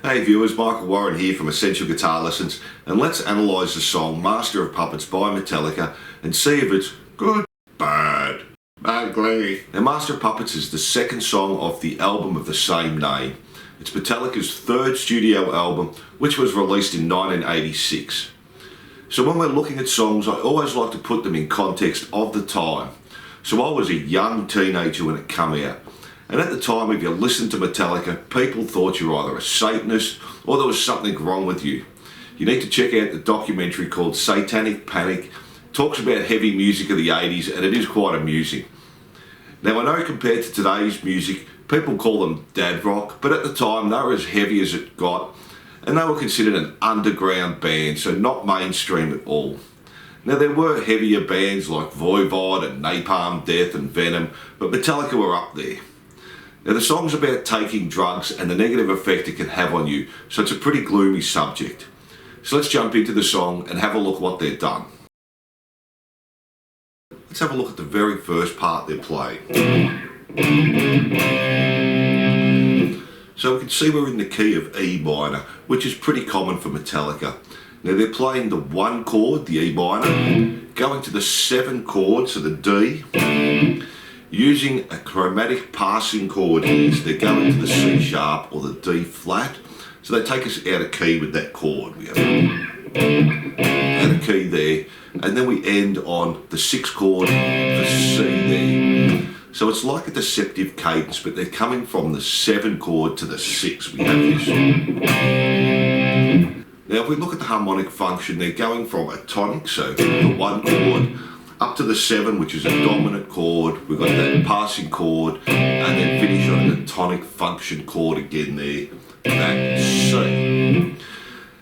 Hey viewers, Michael Warren here from Essential Guitar Lessons, and let's analyse the song Master of Puppets by Metallica and see if it's good, bad, ugly. Now Master of Puppets is the second song off the album of the same name. It's Metallica's third studio album, which was released in 1986. So when we're looking at songs, I always like to put them in context of the time. So I was a young teenager when it came out. And at the time, if you listened to Metallica, people thought you were either a Satanist or there was something wrong with you. You need to check out the documentary called Satanic Panic. It talks about heavy music of the 80s and it is quite amusing. Now I know compared to today's music, people call them dad rock, but at the time they were as heavy as it got and they were considered an underground band, so not mainstream at all. Now there were heavier bands like Voivod and Napalm Death and Venom, but Metallica were up there. Now the song's about taking drugs and the negative effect it can have on you, so it's a pretty gloomy subject. So let's jump into the song and have a look what they've done. Let's have a look at the very first part they're playing. So we can see we're in the key of E minor, which is pretty common for Metallica. Now they're playing the 1 chord, the E minor, going to the 7 chord, so the D, using a chromatic passing chord here, so they're going to the C sharp or the D flat. So they take us out of key with that chord. We have out of key there, and then we end on the 6th chord, the C there. So it's like a deceptive cadence, but they're coming from the 7 chord to the 6. We have this. Now if we look at the harmonic function, they're going from a tonic, so the 1 chord, up to the 7, which is a dominant chord. We've got that passing chord, and then finish on a tonic function chord again there, that C.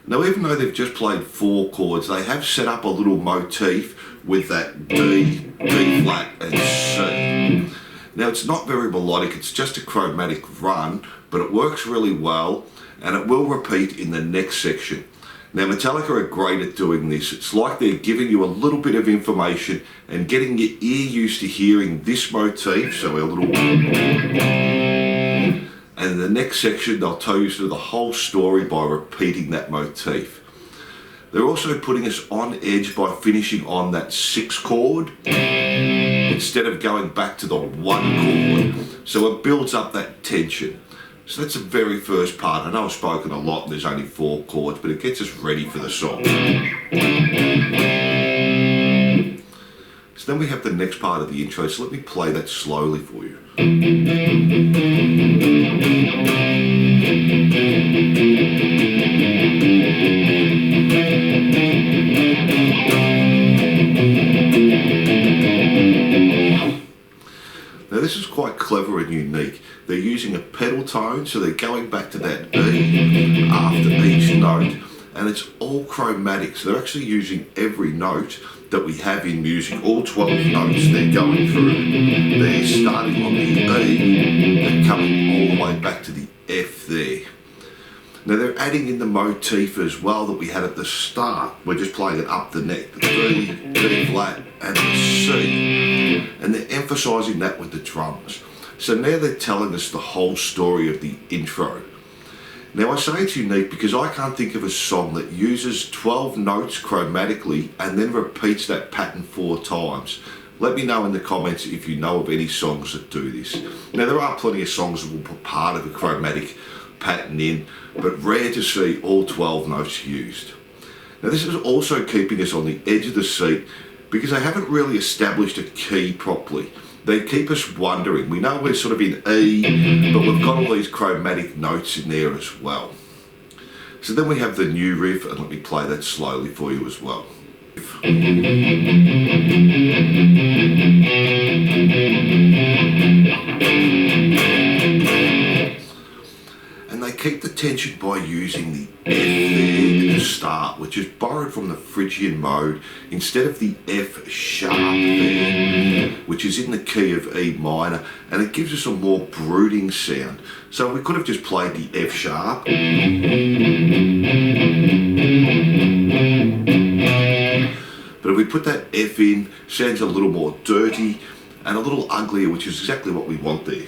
Now even though they've just played 4 chords, they have set up a little motif with that D, D flat and C. Now it's not very melodic, it's just a chromatic run, but it works really well and it will repeat in the next section. Now Metallica are great at doing this. It's like they're giving you a little bit of information and getting your ear used to hearing this motif, so a little, and in the next section they'll tell you the whole story by repeating that motif. They're also putting us on edge by finishing on that 6th chord instead of going back to the 1 chord, so it builds up that tension. So that's the very first part. I know I've spoken a lot and there's only 4 chords, but it gets us ready for the song. So then we have the next part of the intro, so let me play that slowly for you. Now this is quite clever and unique. They're using a pedal tone, so they're going back to that E after each note, and it's all chromatic, so they're actually using every note that we have in music, all 12 notes they're going through. They're starting on the E and coming all the way back to the F there. Now they're adding in the motif as well that we had at the start. We're just playing it up the neck, the D, D flat and the C. And they're emphasising that with the drums. So now they're telling us the whole story of the intro. Now I say it's unique because I can't think of a song that uses 12 notes chromatically and then repeats that pattern 4 times. Let me know in the comments if you know of any songs that do this. Now there are plenty of songs that will put part of a chromatic pattern in, but rare to see all 12 notes used. Now this is also keeping us on the edge of the seat because they haven't really established a key properly. They keep us wondering. We know we're sort of in E, but we've got all these chromatic notes in there as well. So then we have the new riff, and let me play that slowly for you as well. And they keep the tension by using the F there at the start, which is borrowed from the Phrygian mode, instead of the F sharp there, which is in the key of E minor, and it gives us a more brooding sound. So we could have just played the F sharp, but if we put that F in, it sounds a little more dirty and a little uglier, which is exactly what we want there.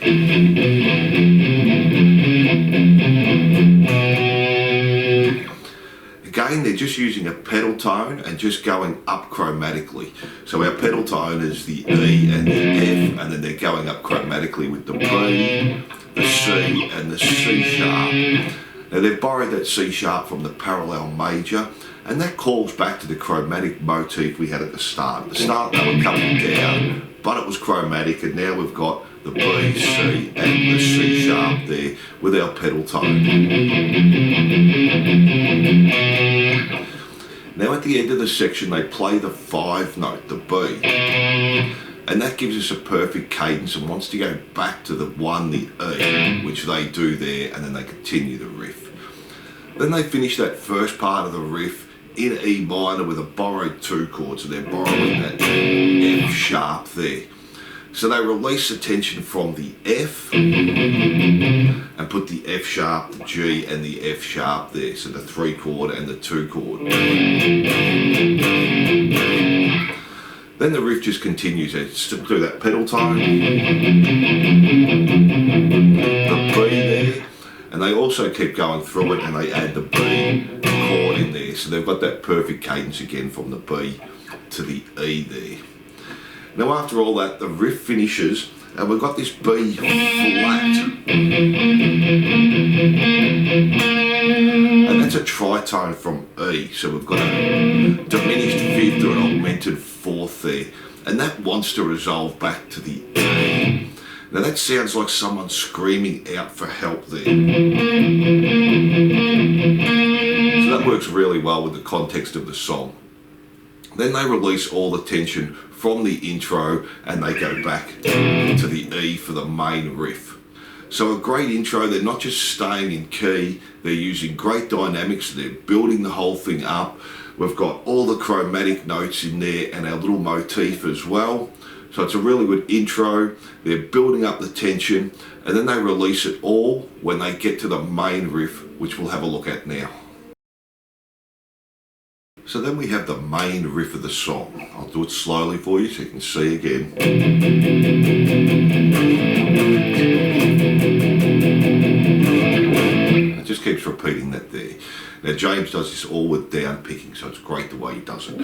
again, they're just using a pedal tone and just going up chromatically. So our pedal tone is the E and the F, and then they're going up chromatically with the B, the C and the C sharp. Now they've borrowed that C sharp from the parallel major, and that calls back to the chromatic motif we had at the start. At the start they were coming down, but it was chromatic, and now we've got the B, C and the C sharp there with our pedal tone. Now at the end of the section they play the 5 note, the B, and that gives us a perfect cadence and wants to go back to the 1, the E, which they do there, and then they continue the riff. Then they finish that first part of the riff in E minor with a borrowed 2 chord, so they're borrowing that F sharp there. So they release the tension from the F and put the F sharp, the G and the F sharp there, so the 3 chord and the 2 chord. Then the riff just continues. It's to do that pedal tone, the B there, and they also keep going through it and they add the B chord in there, so they've got that perfect cadence again from the B to the E there. Now after all that, the riff finishes and we've got this B flat, and that's a tritone from E, so we've got a diminished 5th or an augmented 4th there, and that wants to resolve back to the E. Now that sounds like someone screaming out for help there. So that works really well with the context of the song. Then they release all the tension from the intro and they go back to the E for the main riff. So a great intro, they're not just staying in key, they're using great dynamics, they're building the whole thing up. We've got all the chromatic notes in there and our little motif as well. So it's a really good intro, they're building up the tension, and then they release it all when they get to the main riff, which we'll have a look at now. So then we have the main riff of the song. I'll do it slowly for you so you can see again. It just keeps repeating that there. Now James does this all with down picking, so it's great the way he does it.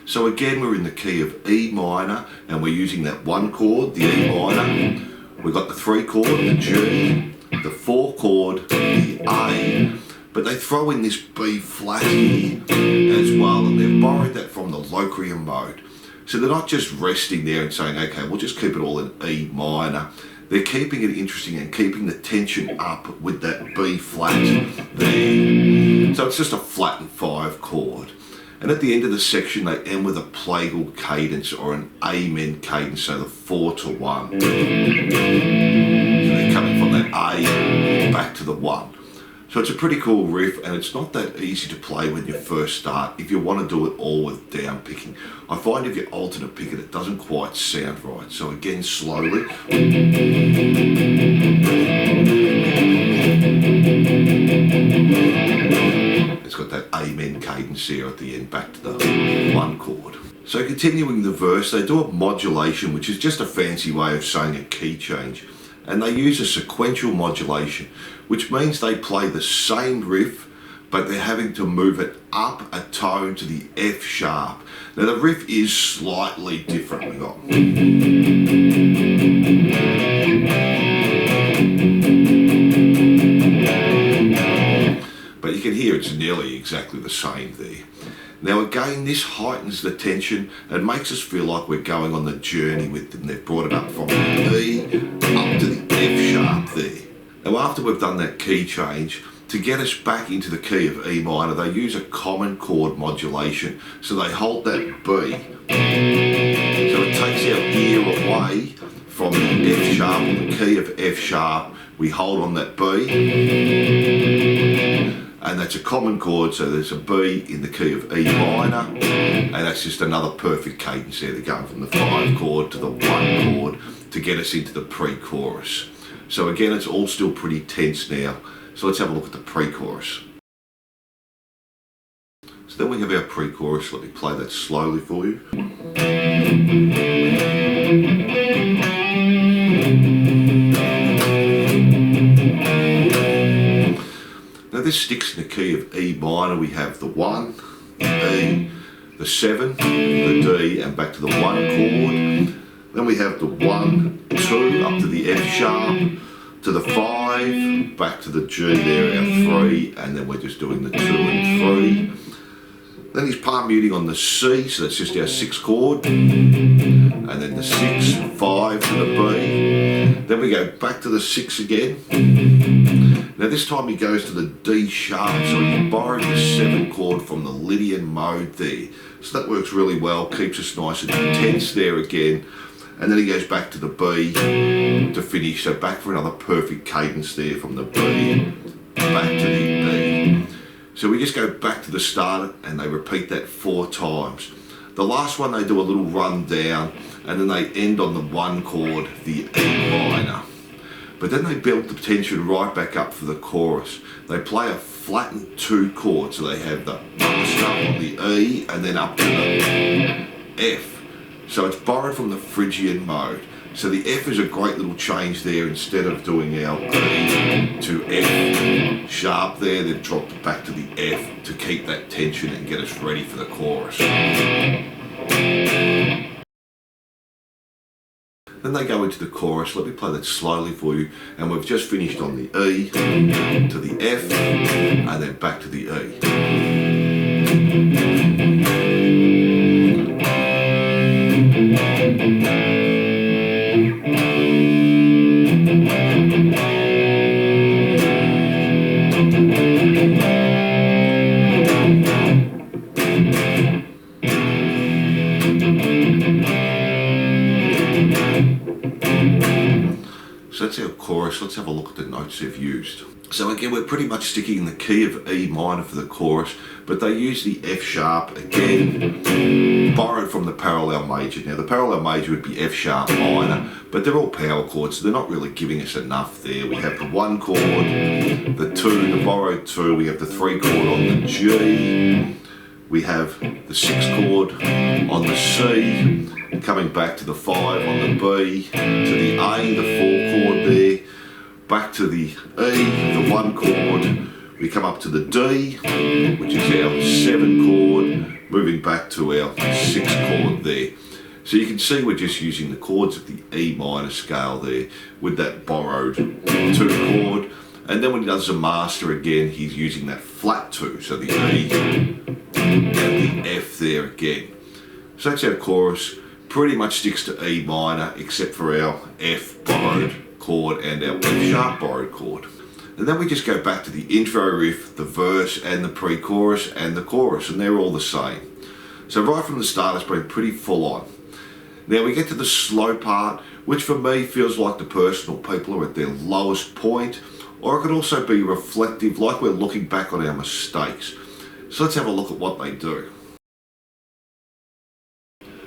So again we're in the key of E minor and we're using that 1 chord, the E minor. We've got the 3 chord, the G, the 4 chord, the A, but they throw in this B flat here as well, and they've borrowed that from the Locrian mode. So they're not just resting there and saying, okay, we'll just keep it all in E minor. They're keeping it interesting and keeping the tension up with that B flat there. So it's just a flattened 5 chord. And at the end of the section, they end with a plagal cadence or an amen cadence, so the 4 to 1. So they're coming from that A back to the 1. So it's a pretty cool riff, and it's not that easy to play when you first start if you want to do it all with down picking. I find if you alternate pick it doesn't quite sound right. So again, slowly. It's got that amen cadence there at the end, back to the 1 chord. So continuing the verse, they do a modulation, which is just a fancy way of saying a key change. And they use a sequential modulation, which means they play the same riff, but they're having to move it up a tone to the F sharp. Now the riff is slightly different. We got. But you can hear it's nearly exactly the same there. Now again, this heightens the tension and makes us feel like we're going on the journey with them. They've brought it up from the E up to the F sharp there. Now after we've done that key change, to get us back into the key of E minor, they use a common chord modulation. So they hold that B. So it takes our ear away from the F sharp, or the key of F sharp. We hold on that B. And that's a common chord, so there's a B in the key of E minor, and that's just another perfect cadence there. They're going from the 5 chord to the 1 chord to get us into the pre-chorus. So again, it's all still pretty tense now. So let's have a look at the pre-chorus. So then we have our pre-chorus. Let me play that slowly for you. this sticks in the key of E minor. We have the 1, the E, the 7, the D, and back to the 1 chord. Then we have the 1, 2, up to the F sharp, to the 5, back to the G there, our 3, and then we're just doing the 2 and 3. Then he's palm muting on the C, so that's just our 6 chord, and then the 6, 5 to the B. Then we go back to the 6 again. Now this time he goes to the D sharp, so he borrowed the 7 chord from the Lydian mode there. So that works really well, keeps us nice and intense there again. And then he goes back to the B to finish, so back for another perfect cadence there from the B, back to the E. So we just go back to the start and they repeat that 4 times. The last one they do a little run down and then they end on the 1 chord, the E minor. But then they build the tension right back up for the chorus. They play a flattened 2 chord, so they have the Master on the E and then up to the F. So it's borrowed from the Phrygian mode. So the F is a great little change there. Instead of doing our E to F sharp there, they've dropped it back to the F to keep that tension and get us ready for the chorus. Then they go into the chorus. Let me play that slowly for you. And we've just finished on the E to the F and then back to the E. So that's our chorus. Let's have a look at the notes they've used. So again, we're pretty much sticking in the key of E minor for the chorus, but they use the F sharp again, borrowed from the parallel major. Now the parallel major would be F sharp minor, but they're all power chords, so they're not really giving us enough there. We have the 1 chord, the 2, the borrowed 2, we have the 3 chord on the G, we have the 6 chord on the C, coming back to the 5 on the B, to the A, the 4 chord there, back to the E, the 1 chord, we come up to the D, which is our 7 chord, moving back to our 6 chord there. So you can see we're just using the chords of the E minor scale there with that borrowed 2 chord, and then when he does the master again, he's using that flat 2, so the E and the F there again. So that's our chorus. Pretty much sticks to E minor except for our F borrowed chord and our F sharp borrowed chord. And then we just go back to the intro riff, the verse and the pre-chorus and the chorus, and they're all the same. So right from the start it's been pretty full on. Now we get to the slow part, which for me feels like the personal people are at their lowest point, or it could also be reflective, like we're looking back on our mistakes. So let's have a look at what they do.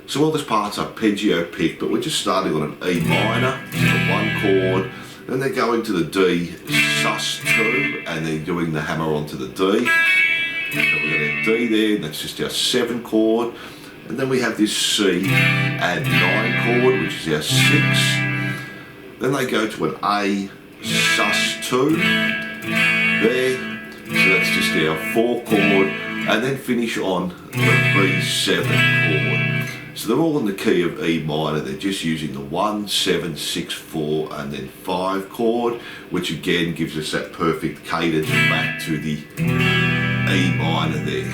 So all this part's arpeggio pick, but we're just starting on an E minor, so the 1 chord, then they're going to the D sus2, and then doing the hammer onto the D. So we've got our D there, and that's just our 7 chord, and then we have this C add 9 chord, which is our 6. Then they go to an A sus2 there, so that's just our 4 chord, and then finish on the B7 chord. So they're all in the key of E minor. They're just using the 1, 7, 6, 4 and then 5 chord, which again gives us that perfect cadence back to the E minor there.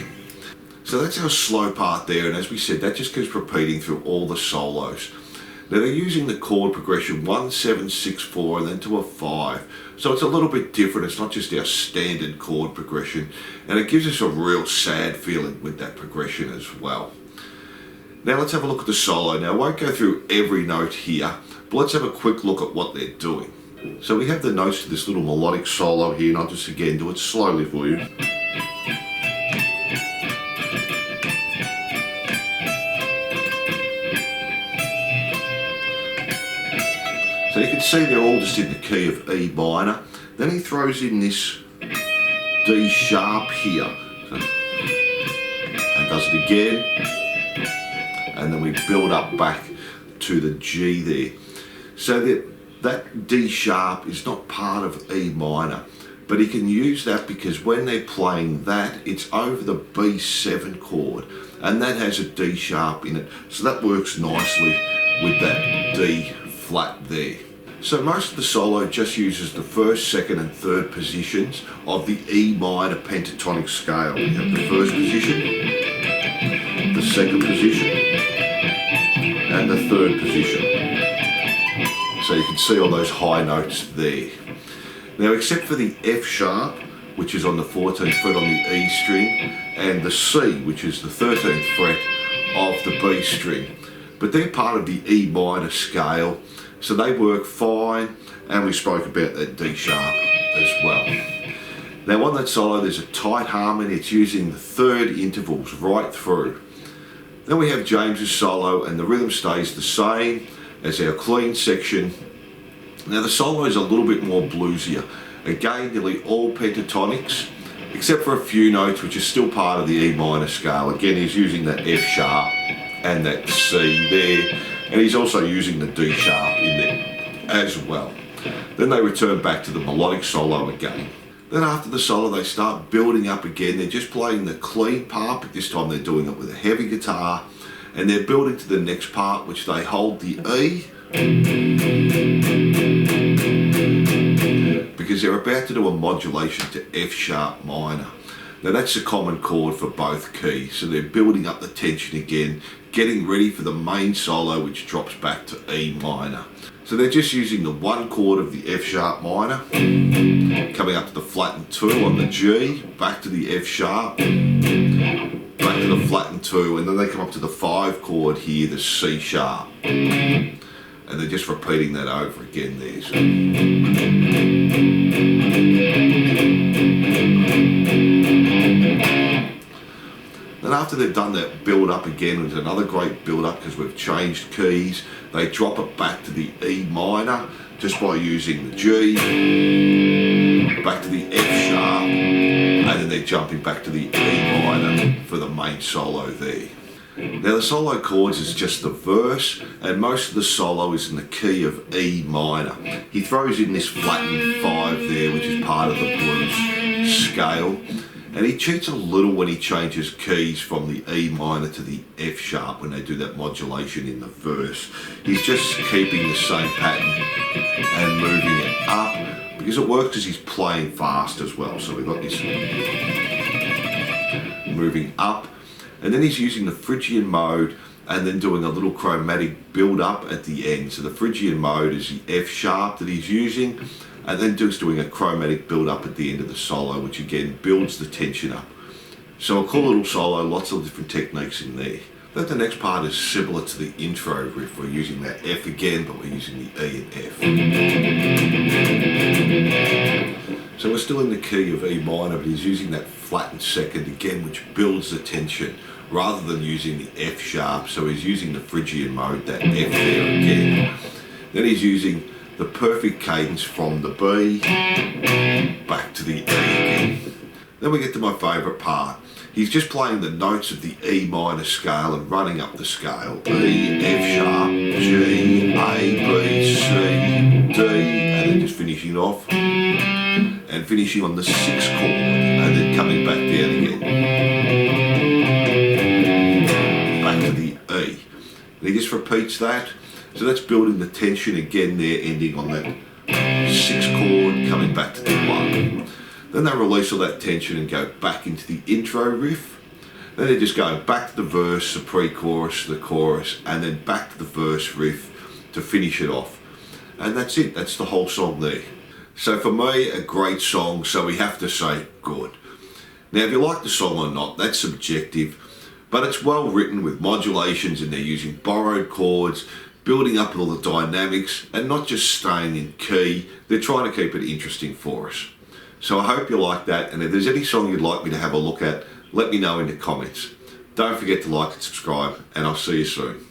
So that's our slow part there, and as we said, that just keeps repeating through all the solos. Now they're using the chord progression 1, 7, 6, 4 and then to a 5. So it's a little bit different. It's not just our standard chord progression, and it gives us a real sad feeling with that progression as well. Now let's have a look at the solo. Now I won't go through every note here, but let's have a quick look at what they're doing. So we have the notes to this little melodic solo here, and I'll just again do it slowly for you. So you can see they're all just in the key of E minor. Then he throws in this D sharp here, and does it again. And then we build up back to the G there. So that D sharp is not part of E minor, But he can use that because when they're playing that, it's over the B7 chord, and that has a D sharp in it. So that works nicely with that D flat there. So most of the solo just uses the first, second and third positions of the E minor pentatonic scale. We have the first position, the second position, and the third position. So you can see all those high notes there. Now, except for the F sharp, which is on the 14th fret on the E string, and the C, which is the 13th fret of the B string, but they're part of the E minor scale, so they work fine, and we spoke about that D sharp as well. Now on that solo there's a tight harmony, it's using the third intervals right through. Then we have James's solo, and the rhythm stays the same as our clean section. Now the solo is a little bit more bluesier. Again, nearly all pentatonics, except for a few notes which are still part of the E minor scale. Again, he's using that F sharp and that C there, and he's also using the D sharp in there as well. Then they return back to the melodic solo again. Then after the solo they start building up again. They're just playing the clean part, but this time they're doing it with a heavy guitar, and they're building to the next part, which they hold the E, because they're about to do a modulation to F sharp minor. Now that's a common chord for both keys, so they're building up the tension again, getting ready for the main solo, which drops back to E minor. So they're just using the one chord of the F sharp minor, coming up to the flattened 2 on the G, back to the F sharp, back to the flattened 2, and then they come up to the 5 chord here, the C sharp. And they're just repeating that over again there. So. Then after they've done that build up again, there's another great build up because we've changed keys. They drop it back to the E minor just by using the G, back to the F sharp, and then they're jumping back to the E minor for the main solo there. Now the solo chords is just the verse, and most of the solo is in the key of E minor. He throws in this flattened 5 there, which is part of the blues scale, and he cheats a little when he changes keys from the E minor to the F sharp when they do that modulation in the verse. He's just keeping the same pattern and moving it up, because it works because he's playing fast as well. So we've got this moving up, and then he's using the Phrygian mode and then doing a little chromatic build up at the end. So the Phrygian mode is the F sharp that he's using, and then just doing a chromatic build up at the end of the solo, which again builds the tension up. So a cool little solo, lots of different techniques in there. Then the next part is similar to the intro riff. We're using that F again, but we're using the E and F. So we're still in the key of E minor, but he's using that flattened second again, which builds the tension, rather than using the F sharp. So he's using the Phrygian mode, that F there again. Then he's using the perfect cadence from the B back to the E again. Then we get to my favourite part. He's just playing the notes of the E minor scale and running up the scale. E, F sharp, G, A, B, C, D, and then just finishing off and finishing on the 6th chord and then coming back down again. Back to the E. And he just repeats that. So that's building the tension again there, ending on that 6th chord, coming back to the 1. Then they release all that tension and go back into the intro riff. Then they're just going back to the verse, the pre-chorus, the chorus, and then back to the verse riff to finish it off. And that's it, that's the whole song there. So for me, a great song, so we have to say good. Now if you like the song or not, that's subjective, but it's well written with modulations, and they're using borrowed chords, building up all the dynamics, and not just staying in key. They're trying to keep it interesting for us. So I hope you like that, and if there's any song you'd like me to have a look at, let me know in the comments. Don't forget to like and subscribe, and I'll see you soon.